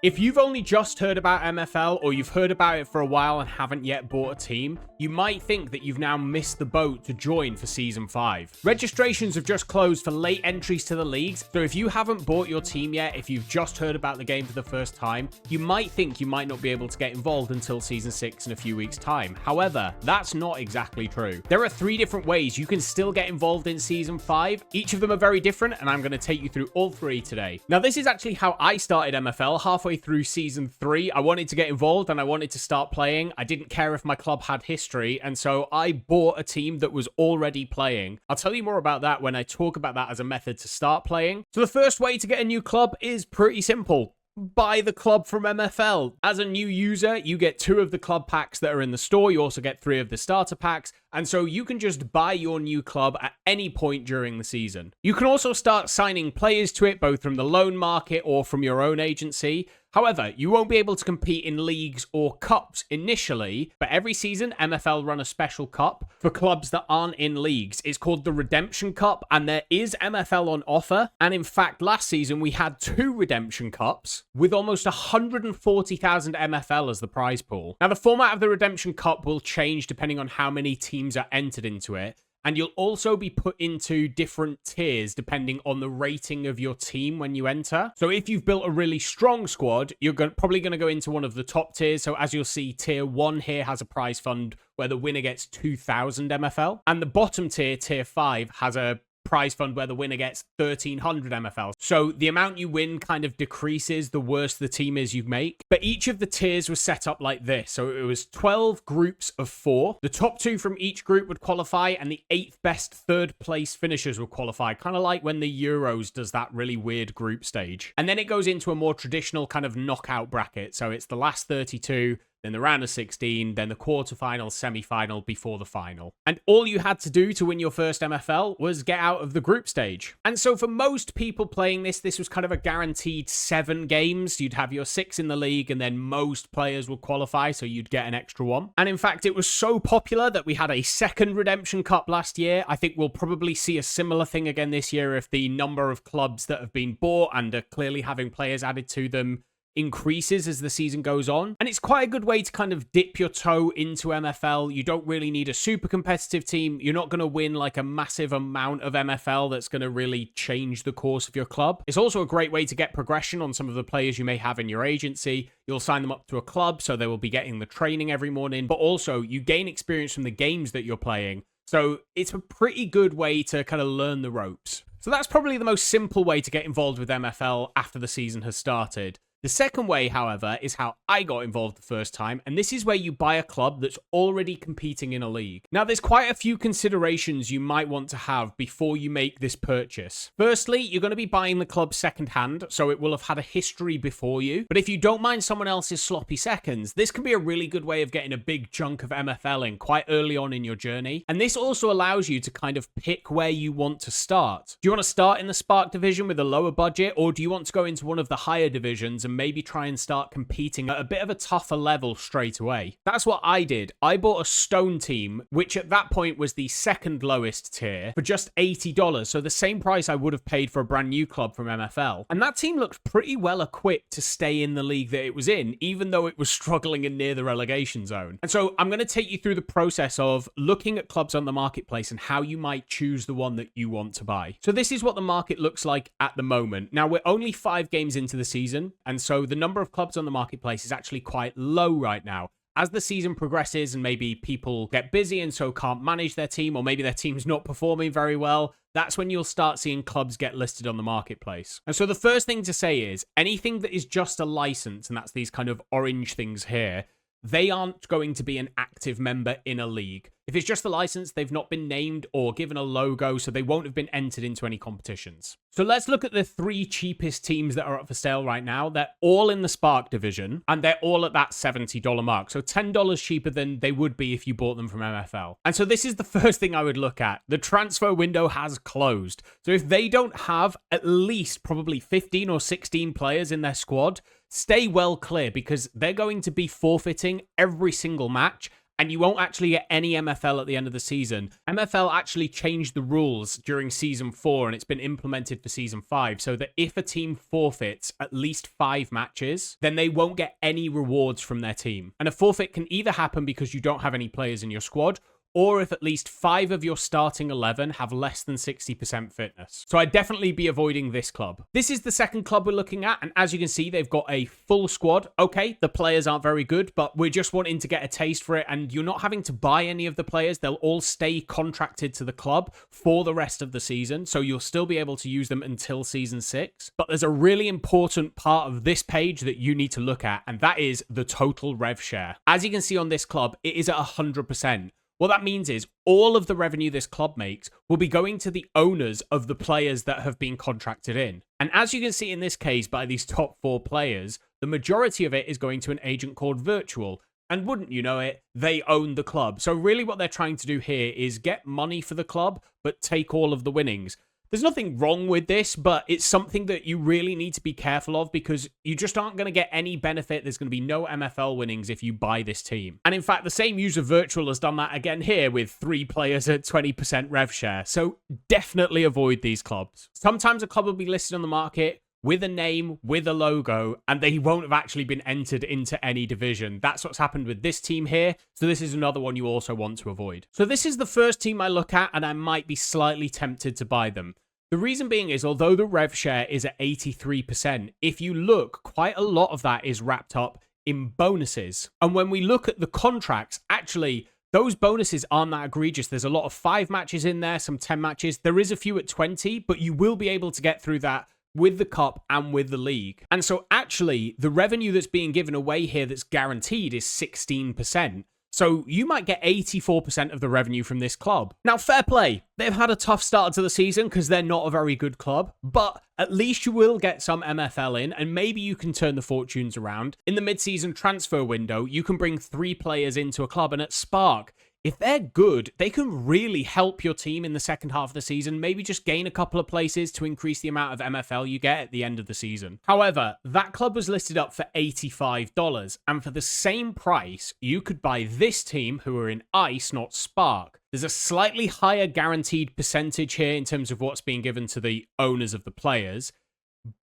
If you've only just heard about MFL or you've heard about it for a while and haven't yet bought a team, you might think that you've now missed the boat to join for Season 5. Registrations have just closed for late entries to the leagues, so if you haven't bought your team yet, if you've just heard about the game for the first time, you might think you might not be able to get involved until Season 6 in a few weeks' time. However, that's not exactly true. There are 3 different ways you can still get involved in Season 5. Each of them are very different, and I'm going to take you through all 3 today. Now, this is actually how I started MFL halfway through Season 3. I wanted to get involved and I wanted to start playing. I didn't care if my club had history, and so I bought a team that was already playing. I'll tell you more about that when I talk about that as a method to start playing. So the first way to get a new club is pretty simple. Buy the club from MFL. As a new user, you get 2 of the club packs that are in the store. You also get 3 of the starter packs. And so you can just buy your new club at any point during the season. You can also start signing players to it, both from the loan market or from your own agency. However, you won't be able to compete in leagues or cups initially, but every season, MFL run a special cup for clubs that aren't in leagues. It's called the Redemption Cup, and there is MFL on offer. And in fact, last season, we had 2 Redemption Cups with almost 140,000 MFL as the prize pool. Now, the format of the Redemption Cup will change depending on how many teams are entered into it. And you'll also be put into different tiers depending on the rating of your team when you enter. So if you've built a really strong squad, you're probably going to go into one of the top tiers. So as you'll see, tier 1 here has a prize fund where the winner gets 2,000 MFL. And the bottom tier, tier 5, has a prize fund where the winner gets 1,300 MFL. So the amount you win kind of decreases the worse the team is you make. But each of the tiers was set up like this. So it was 12 groups of 4. The top 2 from each group would qualify, and the 8th best 3rd place finishers would qualify. Kind of like when the Euros does that really weird group stage. And then it goes into a more traditional kind of knockout bracket. So it's the last 32, then the round of 16, then the quarterfinal, semi-final before the final. And all you had to do to win your first MFL was get out of the group stage. And so for most people playing this was kind of a guaranteed 7 games. You'd have your 6 in the league, and then most players would qualify, so you'd get an extra 1. And in fact, it was so popular that we had a second Redemption Cup last year. I think we'll probably see a similar thing again this year if the number of clubs that have been bought and are clearly having players added to them increases as the season goes on. And it's quite a good way to kind of dip your toe into MFL. You don't really need a super competitive team. You're not going to win like a massive amount of MFL that's going to really change the course of your club. It's also a great way to get progression on some of the players you may have in your agency. You'll sign them up to a club, so they will be getting the training every morning, but also you gain experience from the games that you're playing. So it's a pretty good way to kind of learn the ropes. So that's probably the most simple way to get involved with MFL after the season has started. The second way, however, is how I got involved the first time, and this is where you buy a club that's already competing in a league. Now, there's quite a few considerations you might want to have before you make this purchase. Firstly, you're going to be buying the club secondhand, so it will have had a history before you. But if you don't mind someone else's sloppy seconds, this can be a really good way of getting a big chunk of MFL in quite early on in your journey. And this also allows you to kind of pick where you want to start. Do you want to start in the Spark division with a lower budget, or do you want to go into one of the higher divisions and maybe try and start competing at a bit of a tougher level straight away? That's what I did. I bought a stone team, which at that point was the second lowest tier, for just $80. So the same price I would have paid for a brand new club from MFL. And that team looked pretty well equipped to stay in the league that it was in, even though it was struggling and near the relegation zone. And so I'm going to take you through the process of looking at clubs on the marketplace and how you might choose the one that you want to buy. So this is what the market looks like at the moment. Now, we're only 5 games into the season, and so the number of clubs on the marketplace is actually quite low right now. As the season progresses and maybe people get busy and so can't manage their team, or maybe their team's not performing very well, that's when you'll start seeing clubs get listed on the marketplace. And so the first thing to say is anything that is just a license, and that's these kind of orange things here, they aren't going to be an active member in a league. If it's just the license, they've not been named or given a logo, so they won't have been entered into any competitions. So let's look at the 3 cheapest teams that are up for sale right now. They're all in the Spark division, and they're all at that $70 mark. So $10 cheaper than they would be if you bought them from MFL. And so this is the first thing I would look at. The transfer window has closed. So if they don't have at least probably 15 or 16 players in their squad, stay well clear, because they're going to be forfeiting every single match and you won't actually get any MFL at the end of the season. MFL actually changed the rules during Season 4, and it's been implemented for Season 5, so that if a team forfeits at least 5 matches, then they won't get any rewards from their team. And a forfeit can either happen because you don't have any players in your squad, or if at least 5 of your starting 11 have less than 60% fitness. So I'd definitely be avoiding this club. This is the second club we're looking at, and as you can see, they've got a full squad. Okay, the players aren't very good, but we're just wanting to get a taste for it, and you're not having to buy any of the players. They'll all stay contracted to the club for the rest of the season, so you'll still be able to use them until Season 6. But there's a really important part of this page that you need to look at, and that is the total rev share. As you can see on this club, it is at 100%. What that means is all of the revenue this club makes will be going to the owners of the players that have been contracted in. And as you can see in this case by these top 4 players, the majority of it is going to an agent called Virtual. And wouldn't you know it, they own the club. So really what they're trying to do here is get money for the club, but take all of the winnings. There's nothing wrong with this, but it's something that you really need to be careful of because you just aren't going to get any benefit. There's going to be no MFL winnings if you buy this team. And in fact, the same user Virtual has done that again here with 3 players at 20% rev share. So definitely avoid these clubs. Sometimes a club will be listed on the market with a name, with a logo, and they won't have actually been entered into any division. That's what's happened with this team here, so this is another one you also want to avoid. So this is the first team I look at, and I might be slightly tempted to buy them. The reason being is, although the rev share is at 83%, if you look, quite a lot of that is wrapped up in bonuses. And when we look at the contracts, actually, those bonuses aren't that egregious. There's a lot of 5 matches in there, some 10 matches. There is a few at 20, but you will be able to get through that with the cup and with the league. And so actually, the revenue that's being given away here that's guaranteed is 16%. So you might get 84% of the revenue from this club. Now, fair play. They've had a tough start to the season because they're not a very good club, but at least you will get some MFL in, and maybe you can turn the fortunes around. In the mid-season transfer window, you can bring 3 players into a club, and at Spark, if they're good, they can really help your team in the second half of the season, maybe just gain a couple of places to increase the amount of MFL you get at the end of the season. However, that club was listed up for $85, and for the same price, you could buy this team who are in Ice, not Spark. There's a slightly higher guaranteed percentage here in terms of what's being given to the owners of the players,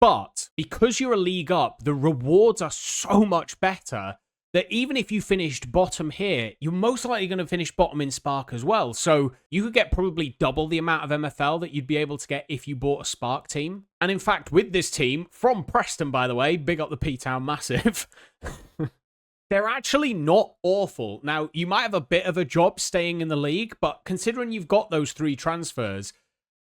but because you're a league up, the rewards are so much better that even if you finished bottom here, you're most likely going to finish bottom in Spark as well. So you could get probably double the amount of MFL that you'd be able to get if you bought a Spark team. And in fact, with this team, from Preston, by the way, big up the P-Town Massive, they're actually not awful. Now, you might have a bit of a job staying in the league, but considering you've got those 3 transfers,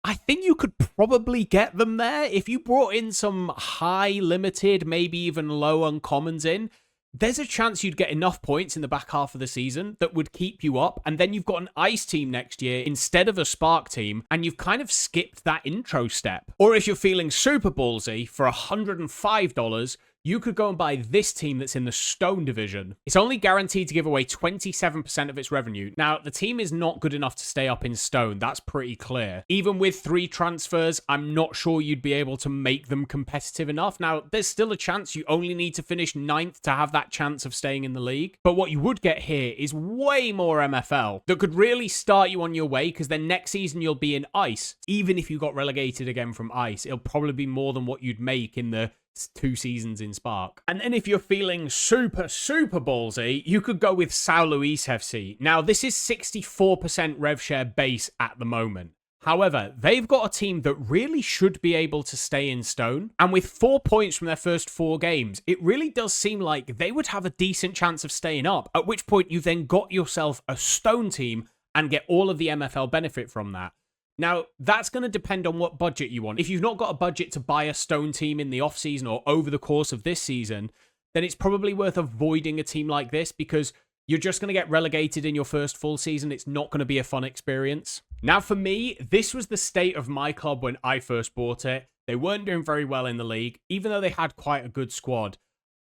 I think you could probably get them there. If you brought in some high limited, maybe even low uncommons in, there's a chance you'd get enough points in the back half of the season that would keep you up, and then you've got an Ice team next year instead of a Spark team, and you've kind of skipped that intro step. Or if you're feeling super ballsy, for $105, you could go and buy this team that's in the Stone division. It's only guaranteed to give away 27% of its revenue. Now, the team is not good enough to stay up in Stone. That's pretty clear. Even with 3 transfers, I'm not sure you'd be able to make them competitive enough. Now, there's still a chance. You only need to finish 9th to have that chance of staying in the league. But what you would get here is way more MFL that could really start you on your way, because then next season you'll be in Ice. Even if you got relegated again from Ice, it'll probably be more than what you'd make in the 2 seasons in Spark. And then if you're feeling super ballsy, you could go with São Luís FC. Now, this is 64% rev share base at the moment. However, they've got a team that really should be able to stay in Stone. And with 4 points from their first 4 games, it really does seem like they would have a decent chance of staying up, at which point you've then got yourself a Stone team and get all of the MFL benefit from that. Now, that's going to depend on what budget you want. If you've not got a budget to buy a Stone team in the offseason or over the course of this season, then it's probably worth avoiding a team like this because you're just going to get relegated in your first full season. It's not going to be a fun experience. Now, for me, this was the state of my club when I first bought it. They weren't doing very well in the league, even though they had quite a good squad.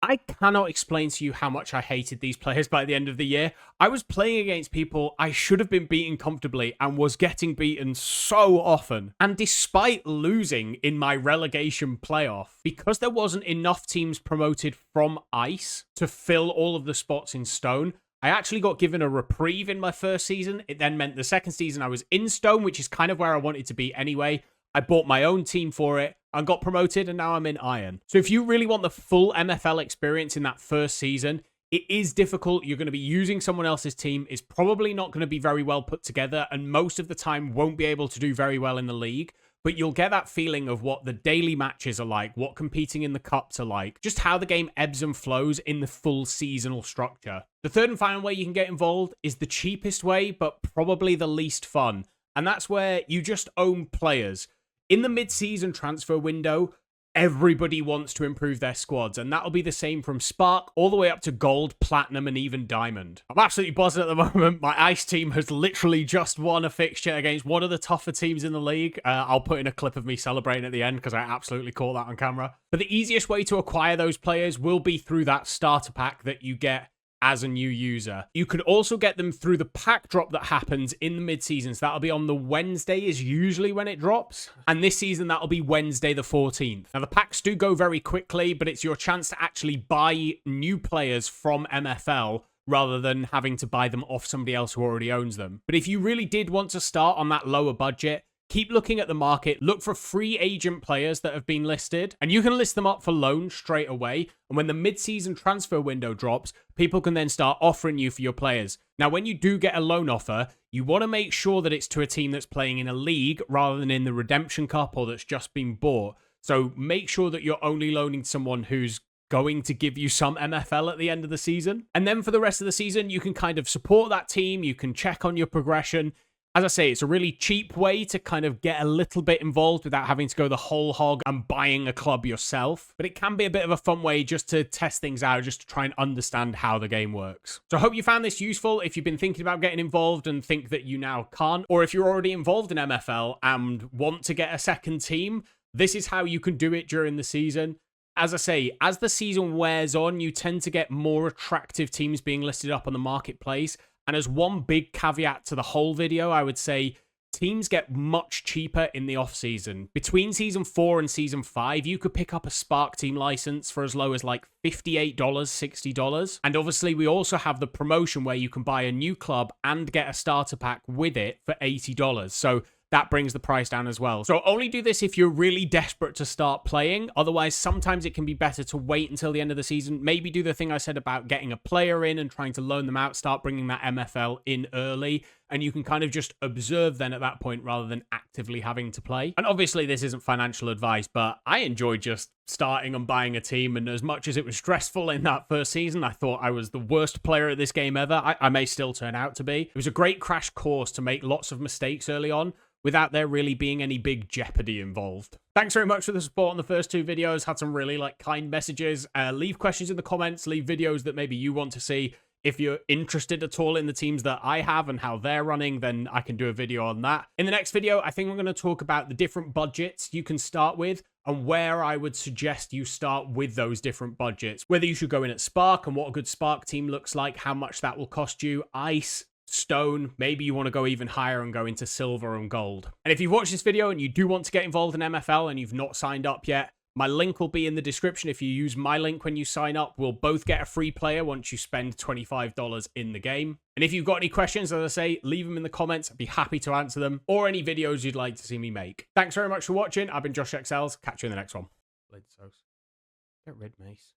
I cannot explain to you how much I hated these players by the end of the year. I was playing against people I should have been beating comfortably and was getting beaten so often. And despite losing in my relegation playoff, because there wasn't enough teams promoted from Ice to fill all of the spots in Stone, I actually got given a reprieve in my first season. It then meant the second season I was in stone, which is kind of where I wanted to be anyway. I bought my own team for it and got promoted, and now I'm in iron. So if you really want the full MFL experience in that first season, it is difficult. You're going to be using someone else's team. It's probably not going to be very well put together, and most of the time won't be able to do very well in the league. But you'll get that feeling of what the daily matches are like, what competing in the cups are like, just how the game ebbs and flows in the full seasonal structure. The third and final way you can get involved is the cheapest way, but probably the least fun. And that's where you just own players. In the mid-season transfer window, everybody wants to improve their squads, and that'll be the same from Spark all the way up to Gold, Platinum, and even Diamond. I'm absolutely buzzing at the moment. My Ice team has literally just won a fixture against one of the tougher teams in the league. I'll put in a clip of me celebrating at the end because I absolutely caught that on camera. But the easiest way to acquire those players will be through that starter pack that you get as a new user. You can also get them through the pack drop that happens in the mid-season. So that'll be on the Wednesday is usually when it drops. And this season, that'll be Wednesday the 14th. Now, the packs do go very quickly, but it's your chance to actually buy new players from MFL rather than having to buy them off somebody else who already owns them. But if you really did want to start on that lower budget, keep looking at the market, look for free agent players that have been listed, and you can list them up for loan straight away. And when the mid-season transfer window drops, people can then start offering you for your players. Now, when you do get a loan offer, you want to make sure that it's to a team that's playing in a league rather than in the Redemption Cup or that's just been bought. So make sure that you're only loaning someone who's going to give you some MFL at the end of the season. And then for the rest of the season, you can kind of support that team, you can check on your progression. As I say, it's a really cheap way to kind of get a little bit involved without having to go the whole hog and buying a club yourself. But it can be a bit of a fun way just to test things out, just to try and understand how the game works. So I hope you found this useful. If you've been thinking about getting involved and think that you now can't, or if you're already involved in MFL and want to get a second team, this is how you can do it during the season. As I say, as the season wears on, you tend to get more attractive teams being listed up on the marketplace. And as one big caveat to the whole video, I would say teams get much cheaper in the off-season. Between Season 4 and Season 5, you could pick up a Spark team license for as low as like $58, $60. And obviously, we also have the promotion where you can buy a new club and get a starter pack with it for $80. So that brings the price down as well. So only do this if you're really desperate to start playing. Otherwise, sometimes it can be better to wait until the end of the season. Maybe do the thing I said about getting a player in and trying to loan them out. Start bringing that MFL in early. And you can kind of just observe then at that point rather than actively having to play. And obviously, this isn't financial advice, but I enjoyed just starting and buying a team. And as much as it was stressful in that first season, I thought I was the worst player at this game ever. I may still turn out to be. It was a great crash course to make lots of mistakes early on, without there really being any big jeopardy involved. Thanks very much for the support on the first two videos. Had some really kind messages. Leave questions in the comments. Leave videos that maybe you want to see. If you're interested at all in the teams that I have and how they're running, then I can do a video on that. In the next video, I think I'm going to talk about the different budgets you can start with and where I would suggest you start with those different budgets. Whether you should go in at Spark and what a good Spark team looks like, how much that will cost you, Ice, Stone, maybe you want to go even higher and go into Silver and Gold. And if you've watched this video and you do want to get involved in MFL and you've not signed up yet, my link will be in the description. If you use my link when you sign up, we'll both get a free player once you spend $25 in the game. And if you've got any questions, as I say, leave them in the comments. I'd be happy to answer them, or any videos you'd like to see me make. Thanks very much for watching. I've been JoshXLS. Catch you in the next one. Get rid, Mace.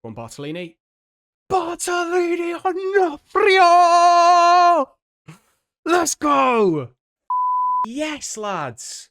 Go on, Bartolini. Bartolini Onofrio! Let's go! Yes, lads.